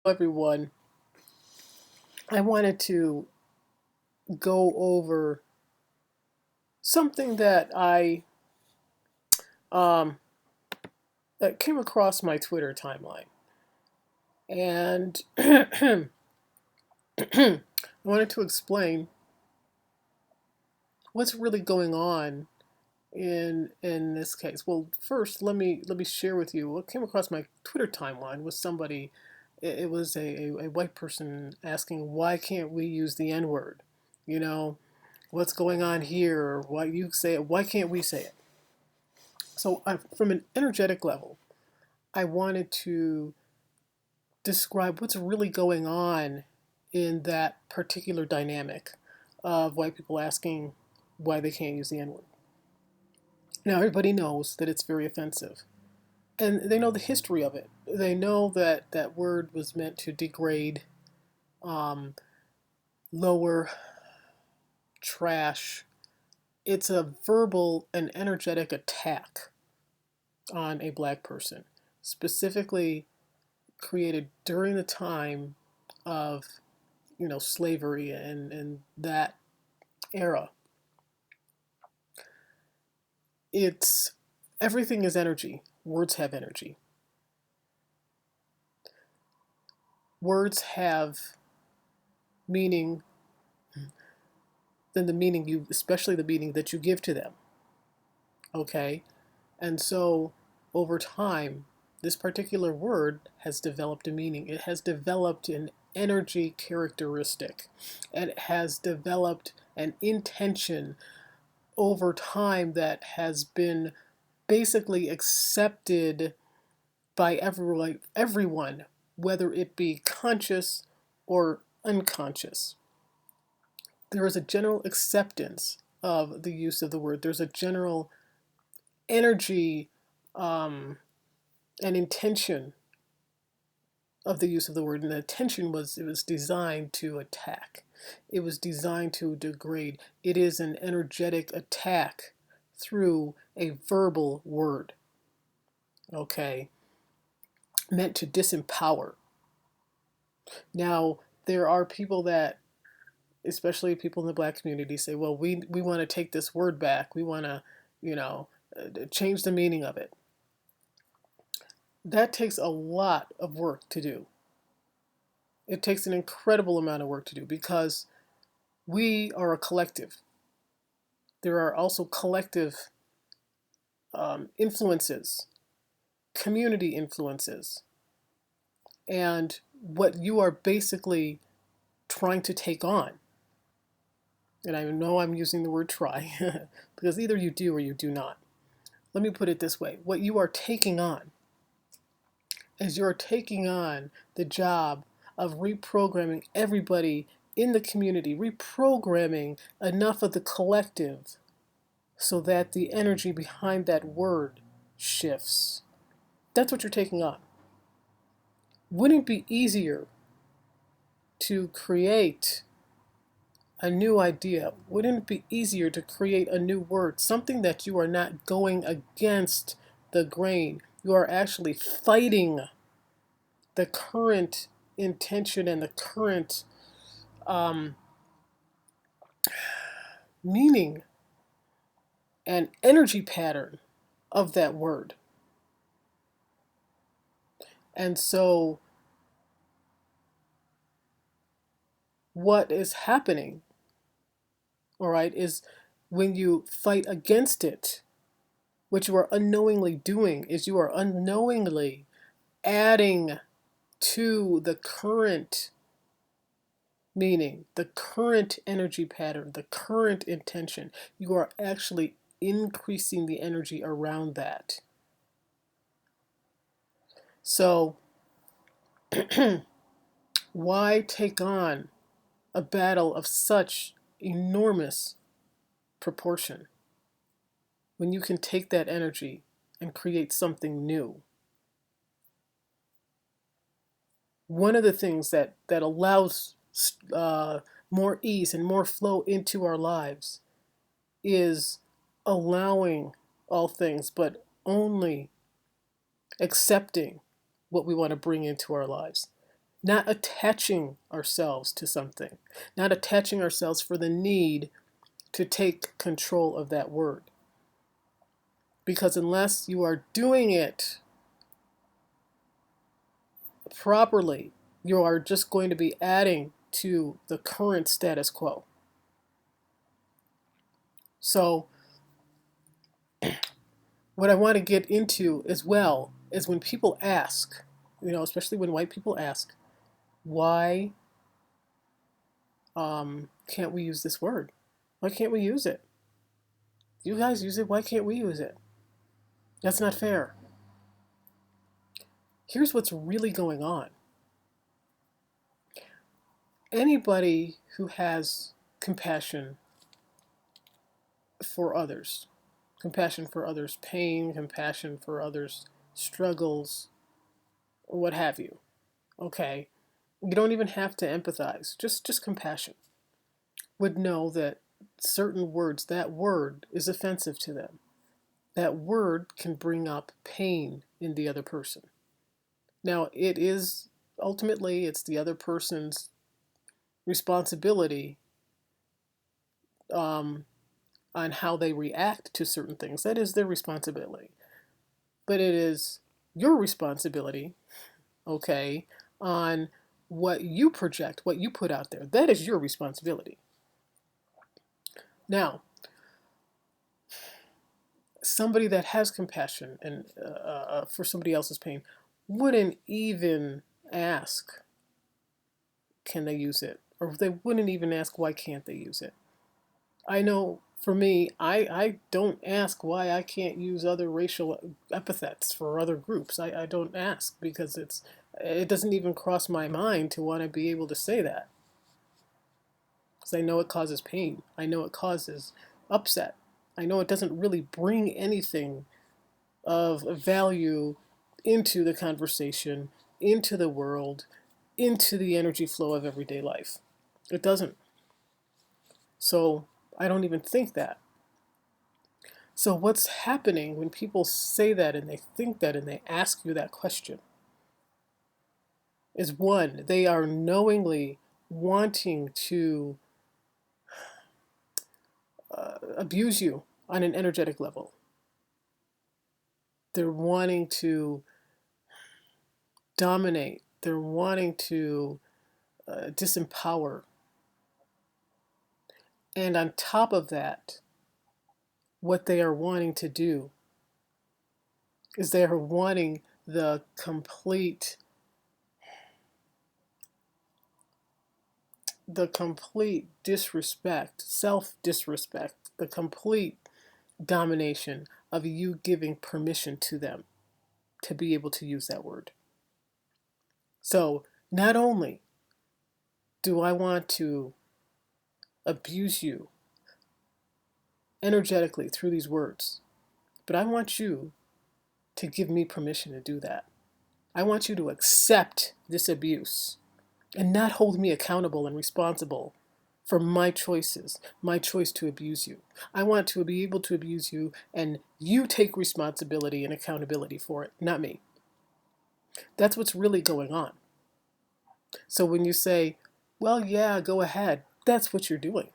Everyone. I wanted to go over something um, that came across my Twitter timeline, and I wanted to explain what's really going on in this case. Well, first, let me share with you what came across my Twitter timeline was somebody. It was a white person asking, why can't we use the N word? You know, what's going on here? Why you say it? Why can't we say it? So, from an energetic level, I wanted to describe what's really going on in that particular dynamic of white people asking why they can't use the N word. Now, everybody knows that it's very offensive, and they know the history of it. They know that that word was meant to degrade, um, lower, trash. It's a verbal and energetic attack on a black person, specifically created during the time of slavery and that era. It's everything is energy. Words have energy. Words have meaning than the meaning you especially the meaning that you give to them. Okay? And so over time this particular word has developed a meaning. It has developed an energy characteristic. And it has developed an intention over time that has been basically accepted by everyone, whether it be conscious or unconscious. There is a general acceptance of the use of the word. There's a general energy um, and intention of the use of the word, and the intention was it was designed to attack. It was designed to degrade. It is an energetic attack through a verbal word. Okay, meant to disempower. Now, there are people that, especially people in the black community, say, well, we want to take this word back. We want to, you know, change the meaning of it. That takes a lot of work to do. It takes an incredible amount of work to do because we are a collective. There are also collective influences, community influences, and what you are basically trying to take on. And I know I'm using the word try because either you do or you do not. Let me put it this way: what you are taking on is you're taking on the job of reprogramming everybody in the community, reprogramming enough of the collective so that the energy behind that word shifts. That's what you're taking on. Wouldn't it be easier to create a new idea? Wouldn't it be easier to create a new word, something that you are not going against the grain? You are actually fighting the current intention and the current um, meaning and energy pattern of that word. And so, what is happening, all right, is when you fight against it, what you are unknowingly doing is you are unknowingly adding to the current meaning, the current energy pattern, the current intention. You are actually increasing the energy around that. So, why take on a battle of such enormous proportion when you can take that energy and create something new? One of the things that allows more ease and more flow into our lives is allowing all things, but only accepting what we want to bring into our lives. not attaching ourselves to something, not attaching ourselves for the need to take control of that word. Because unless you are doing it properly, you are just going to be adding to the current status quo. So, what I want to get into as well is when people ask, especially when white people ask, why can't we use this word? Why can't we use it? You guys use it, why can't we use it? That's not fair. Here's what's really going on. Anybody who has compassion for others, pain, compassion for others' struggles, what have you, okay? You don't even have to empathize, just compassion, would know that certain words, that word is offensive to them. That word can bring up pain in the other person. Now, ultimately, it's the other person's responsibility on how they react to certain things. That is their responsibility. But it is your responsibility, okay, on what you project, what you put out there. That is your responsibility. Now, somebody that has compassion and for somebody else's pain wouldn't even ask, can they use it? Or they wouldn't even ask, why can't they use it? I know for me, I don't ask why I can't use other racial epithets for other groups. I don't ask because it doesn't even cross my mind to want to be able to say that. Because I know it causes pain. I know it causes upset. I know it doesn't really bring anything of value into the conversation, into the world, into the energy flow of everyday life. It doesn't. So I don't even think that. So what's happening when people say that and they think that and they ask you that question is, one, they are knowingly wanting to abuse you on an energetic level. They're wanting to dominate. They're wanting to disempower. And on top of that, what they are wanting to do is they are wanting the complete disrespect, self-disrespect, the complete domination of you giving permission to them to be able to use that word. So not only do I want to abuse you energetically through these words, but I want you to give me permission to do that. I want you to accept this abuse and not hold me accountable and responsible for my choices, my choice to abuse you. I want to be able to abuse you and you take responsibility and accountability for it, not me. That's what's really going on. So when you say, well, yeah, go ahead, that's what you're doing.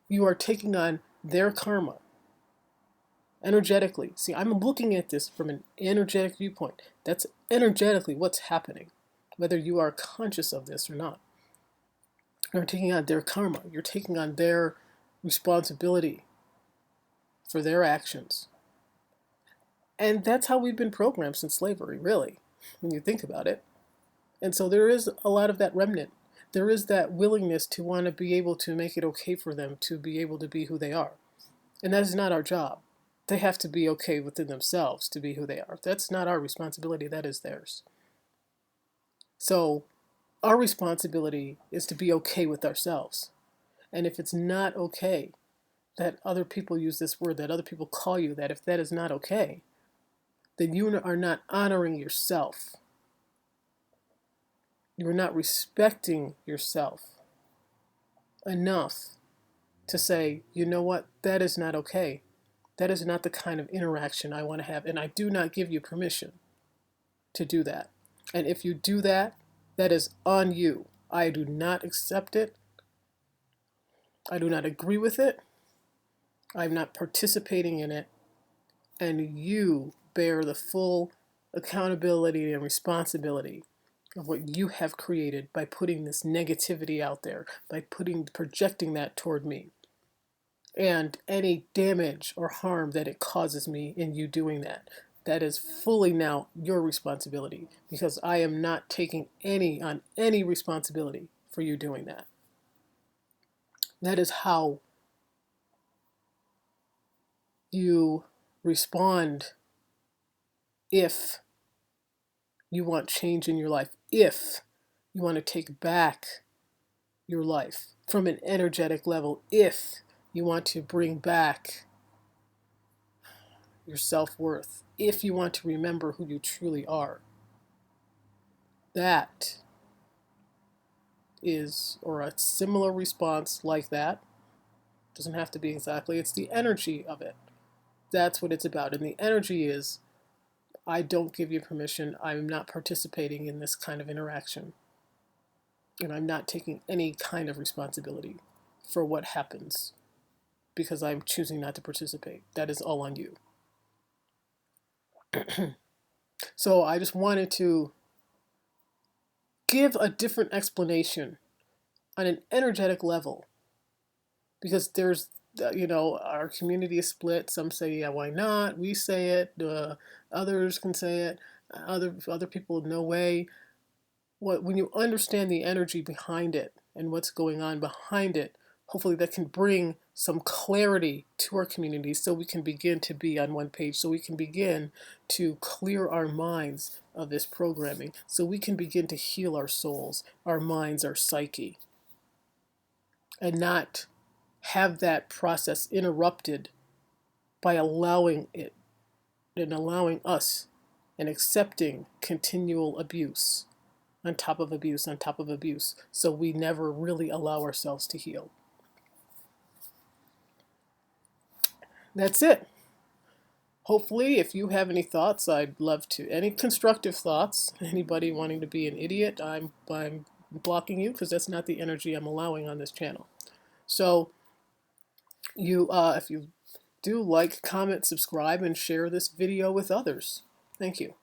You are taking on their karma energetically. See, I'm looking at this from an energetic viewpoint. That's energetically what's happening, whether you are conscious of this or not. You're taking on their karma. You're taking on their responsibility for their actions. And that's how we've been programmed since slavery, really, when you think about it. And so there is a lot of that remnant. There is that willingness to want to be able to make it okay for them to be able to be who they are. And that is not our job. They have to be okay within themselves to be who they are. That's not our responsibility, that is theirs. So our responsibility is to be okay with ourselves. And if it's not okay that other people use this word, that other people call you that, if that is not okay, then you are not honoring yourself. You are not respecting yourself enough to say, you know what, that is not okay. That is not the kind of interaction I want to have, and I do not give you permission to do that. And if you do that, That is on you. I do not accept it. I do not agree with it. I'm not participating in it. And you bear the full accountability and responsibility of what you have created by putting this negativity out there, by projecting that toward me, and any damage or harm that it causes me in you doing that. That is fully now your responsibility, because I am not taking any responsibility for you doing that. That is how you respond if you want change in your life, if you want to take back your life from an energetic level, if you want to bring back your self-worth, if you want to remember who you truly are. That is, or a similar response like that, doesn't have to be exactly, it's the energy of it. That's what it's about. And the energy is, I don't give you permission. I'm not participating in this kind of interaction. And I'm not taking any kind of responsibility for what happens because I'm choosing not to participate. That is all on you. So I just wanted to give a different explanation on an energetic level, because there's, our community is split. Some say, yeah, why not? We say it. Others can say it. Other people, no way. When you understand the energy behind it and what's going on behind it, hopefully that can bring some clarity to our community, so we can begin to be on one page, so we can begin to clear our minds of this programming, so we can begin to heal our souls, our minds, our psyche, and not have that process interrupted by allowing it and allowing us and accepting continual abuse on top of abuse on top of abuse, so we never really allow ourselves to heal. That's it. Hopefully, if you have any thoughts, I'd love to. Any constructive thoughts, anybody wanting to be an idiot, I'm blocking you, because that's not the energy I'm allowing on this channel. So if you do, like, comment, subscribe, and share this video with others. Thank you.